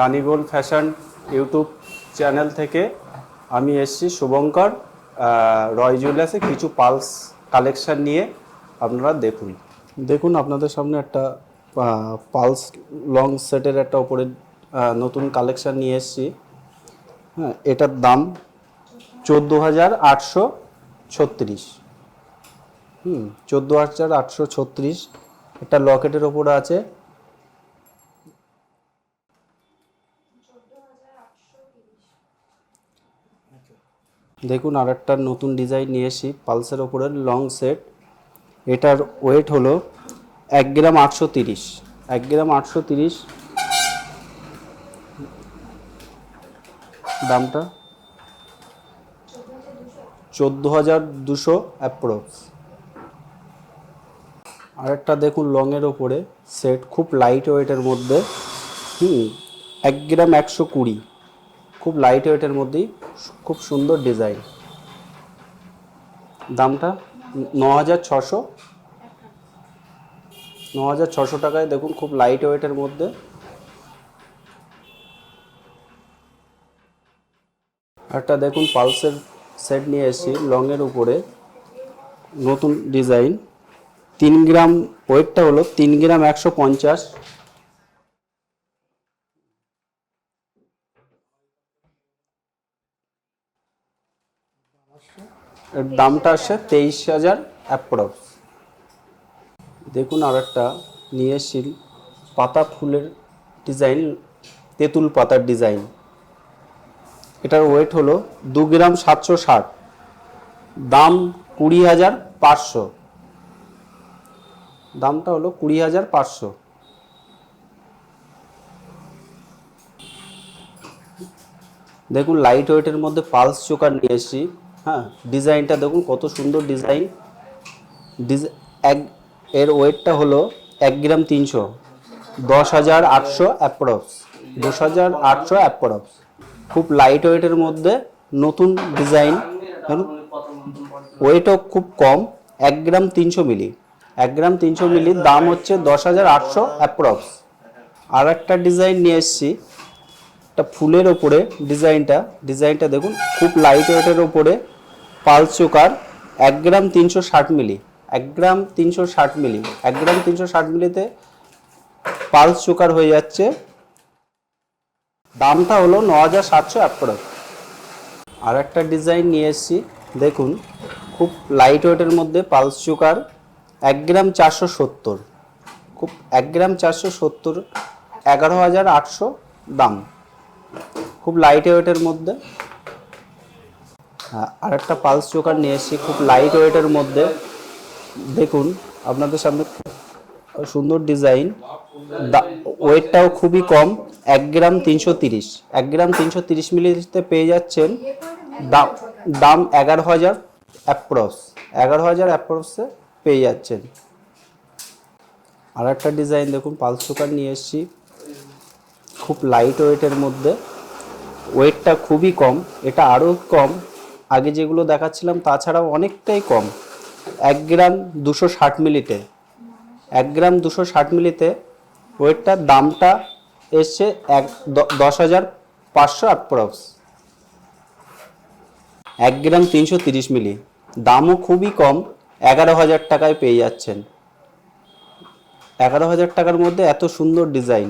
রানী gold fashion YouTube channel থেকে আমি এসেছি শুভঙ্কর রয় জুয়েলার্সে কিছু পালস কালেকশন নিয়ে। আপনারা দেখুন আপনাদের সামনে একটা পালস লং সেটের একটা উপরে নতুন কালেকশন নিয়ে এসেছি। হ্যাঁ, এটার দাম 14,836। 14,836 একটা লকেটের ওপরে আছে। দেখুন আর একটা নতুন ডিজাইন নিয়ে এসেছি পালসের ওপরে লং সেট। এটার ওয়েট হলো 1 গ্রাম 830। 1 গ্রাম 830 দামটা 14,200 অ্যাপ্রক্স। আরেকটা দেখুন লংয়ের ওপরে সেট, খুব লাইট ওয়েটের মধ্যে। 1 গ্রাম 120, খুব লাইট ওয়েটের মধ্যেই খুব সুন্দর ডিজাইন। দামটা 9,600। 9,600 টাকায় দেখুন, খুব লাইট ওয়েটের মধ্যে। একটা দেখুন পালসের সেট নিয়ে এসেছি লংয়ের উপরে, নতুন ডিজাইন। 3 গ্রাম ওয়েটটা হলো 3 গ্রাম 150। এর দামটা আসছে 23,000 অ্যাপ্রক্স। দেখুন আর একটা নিয়ে এসেছি পাতা ফুলের ডিজাইন, তেঁতুল পাতার ডিজাইন। এটার ওয়েট হলো 2 গ্রাম 760, দাম 20,500। দামটা হলো 20,500। দেখুন লাইট ওয়েটের মধ্যে পালস চোকার নিয়ে এসেছি। হ্যাঁ, ডিজাইনটা দেখুন কত সুন্দর ডিজাইন। এর ওয়েটটা হলো 1 গ্রাম 300, 10,800 অ্যাপ্রক্স। 10,800 অ্যাপ্রক্স। খুব লাইট ওয়েটের মধ্যে নতুন ডিজাইন। ওয়েটও খুব কম, 1 গ্রাম 300 মিলি। 1 গ্রাম 300 মিলির দাম হচ্ছে 10,800 অ্যাপ্রক্স। আর একটা ডিজাইন নিয়ে এসেছি একটা ফুলের ওপরে। ডিজাইনটা দেখুন, খুব লাইট ওয়েটের ওপরে পালস চোকার, 1 গ্রাম 360 মিলি। 1 গ্রাম 360 মিলি। 1 গ্রাম 360 মিলিতে পালস চোকার হয়ে যাচ্ছে। দামটা হলো 9,700 অ্যাপ্রক্স। আর একটা ডিজাইন নিয়ে এসেছি দেখুন, খুব লাইট ওয়েটের মধ্যে পালস চোকার, 1 গ্রাম 470। খুব 1 গ্রাম 470, 11,800 দাম। খুব লাইট ওয়েটের মধ্যে। হ্যাঁ, আর একটা পালস চোকার নিয়ে এসেছি খুব লাইট ওয়েটের মধ্যে। দেখুন আপনাদের সামনে সুন্দর ডিজাইন। ওয়েটটাও খুবই কম, 1 গ্রাম 330। 1 গ্রাম 330 মিলিতে পেয়ে যাচ্ছেন। দাম 11,000 অ্যাপ্রক্স। 11,000 অ্যাপ্রক্সে পেয়ে যাচ্ছেন। আর একটা ডিজাইন দেখুন পালস চোকার নিয়ে এসেছি খুব লাইট ওয়েটের মধ্যে। ওয়েটটা খুবই কম, এটা আরও কম আগে যেগুলো দেখাচ্ছিলাম তাছাড়াও অনেকটাই কম। 1 গ্রাম 260 মিলিতে। 1 গ্রাম 260 মিলিতে ওয়েটটার দামটা এসছে 10,500 অ্যাপ্রক্স। 1 গ্রাম 330 মিলি, দামও খুবই কম, 11,000 টাকায় পেয়ে যাচ্ছেন। 11,000 টাকার মধ্যে এত সুন্দর ডিজাইন।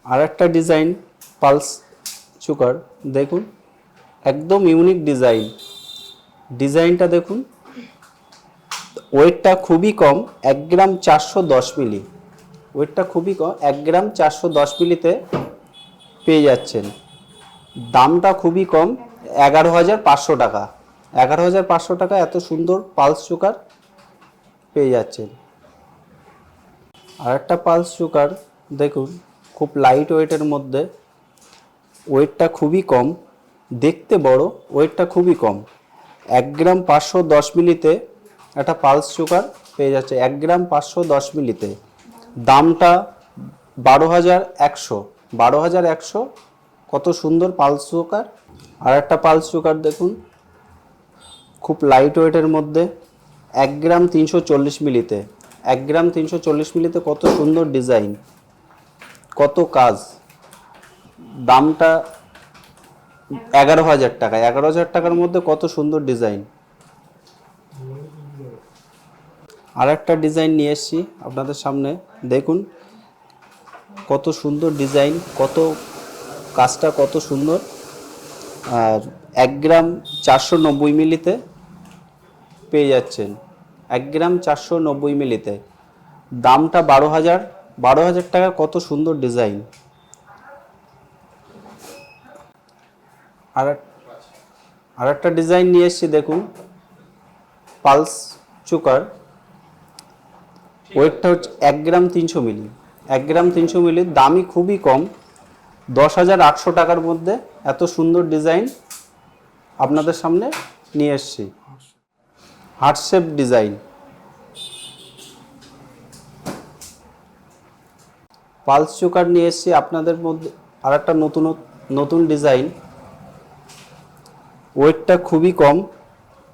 আর একটা ডিজাইন পালস চোকার দেখুন, একদম ইউনিক ডিজাইনটা দেখুন। ওয়েটটা খুবই কম, 1 গ্রাম 410 মিলি। ওয়েটটা খুবই কম, 1 গ্রাম 410 মিলিতে পেয়ে যাচ্ছেন। দামটা খুবই কম, 11,500 টাকা। 11,500 টাকা এত সুন্দর পালস চোকার পেয়ে যাচ্ছেন। আর একটা পালস চোকার দেখুন, খুব লাইট ওয়েটের মধ্যে। ওয়েটটা খুবই কম, দেখতে বড়, ওয়েটটা খুবই কম। 1 গ্রাম 510 মিলিতে একটা পালস চোকার পেয়ে যাচ্ছে। 1 গ্রাম 510 মিলিতে দামটা 12,100। 12,100, কত সুন্দর পালস চোকার। আর একটা পালস চোকার দেখুন, খুব লাইট ওয়েটের মধ্যে, 1 গ্রাম 340 মিলিতে। 1 গ্রাম 340 মিলিতে কত সুন্দর ডিজাইন। কত কাজ, দামটা 11,000 টাকা। 11,000 টাকার মধ্যে কত সুন্দর ডিজাইন। আর একটা ডিজাইন নিয়ে এসেছি আপনাদের সামনে, দেখুন কত সুন্দর ডিজাইন, কত কাজটা কত সুন্দর। আর 1 গ্রাম 490 মিলিতে পেয়ে যাচ্ছেন, 1 গ্রাম 490 মিলিতে। দামটা 12,000 টাকা। কত সুন্দর ডিজাইন। আর একটা ডিজাইন নিয়ে এসেছি, দেখুন পালস চোকার। ওয়েটটা হচ্ছে 1 গ্রাম 300 মিলি। 1 গ্রাম 300 মিলি, দামই খুবই কম, 10,800 টাকার মধ্যে এত সুন্দর ডিজাইন আপনাদের সামনে নিয়ে এসেছি। Heart shape design, pulse choker নিয়ে এসেছি আপনাদের মধ্যে। আর একটা নতুন ডিজাইন, ওয়েটটা খুবই কম,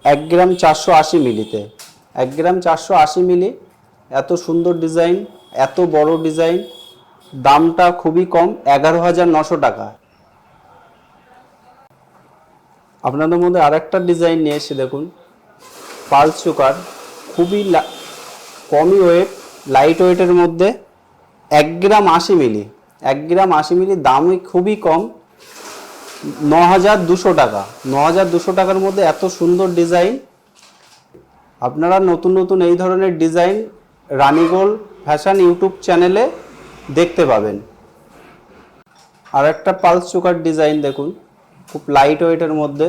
1 গ্রাম 480 মিলিতে। 1 গ্রাম 480 মিলি, এত সুন্দর ডিজাইন, এত বড় ডিজাইন, দামটা খুবই কম, 11,900 টাকা। আপনাদের মধ্যে আর একটা ডিজাইন নিয়ে এসে দেখুন, পালস চোকার, খুবই কমই ওয়েট, লাইট ওয়েটের মধ্যে, 1 গ্রাম 80 মিলি। 1 গ্রাম 80 মিলি, দামই খুবই কম, 9,200 টাকা। 9,200 টাকার মধ্যে এত সুন্দর ডিজাইন। আপনারা নতুন এই ধরনের ডিজাইন রানীগোল্ড ফ্যাশন ইউটিউব চ্যানেলে দেখতে পাবেন। আর একটা পালস চোকার ডিজাইন দেখুন, খুব লাইট ওয়েটের মধ্যে,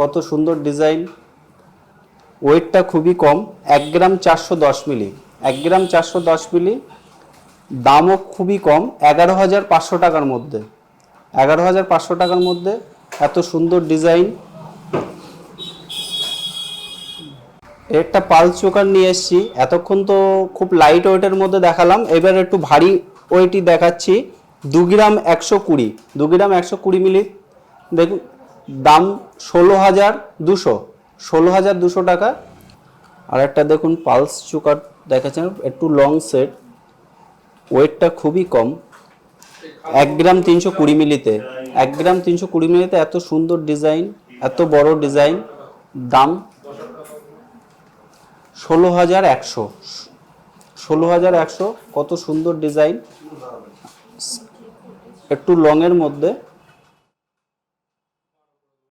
কত সুন্দর ডিজাইন, ওয়েটটা খুবই কম, 1 গ্রাম 410 মিলি। 1 গ্রাম 410 মিলি, দামও খুবই কম, 11,500 টাকার মধ্যে। 11,500 টাকার মধ্যে এত সুন্দর ডিজাইন। একটা পালস চোকার নিয়ে এসেছি, এতক্ষণ তো খুব লাইট ওয়েটের মধ্যে দেখালাম, এবার একটু ভারী ওয়েটই দেখাচ্ছি। 2 গ্রাম 120, 2 গ্রাম 120 মিলি, দেখুন দাম 16,200 টাকা। আর একটা দেখুন পালস চোকার দেখাচ্ছেন, একটু লং সেট, ওয়েটটা খুবই কম, 1 গ্রাম 320 মিলিতে। 1 গ্রাম 320 মিলিতে এত সুন্দর ডিজাইন, এত বড় ডিজাইন, দাম 16,100। কত সুন্দর ডিজাইন, একটু লংয়ের মধ্যে।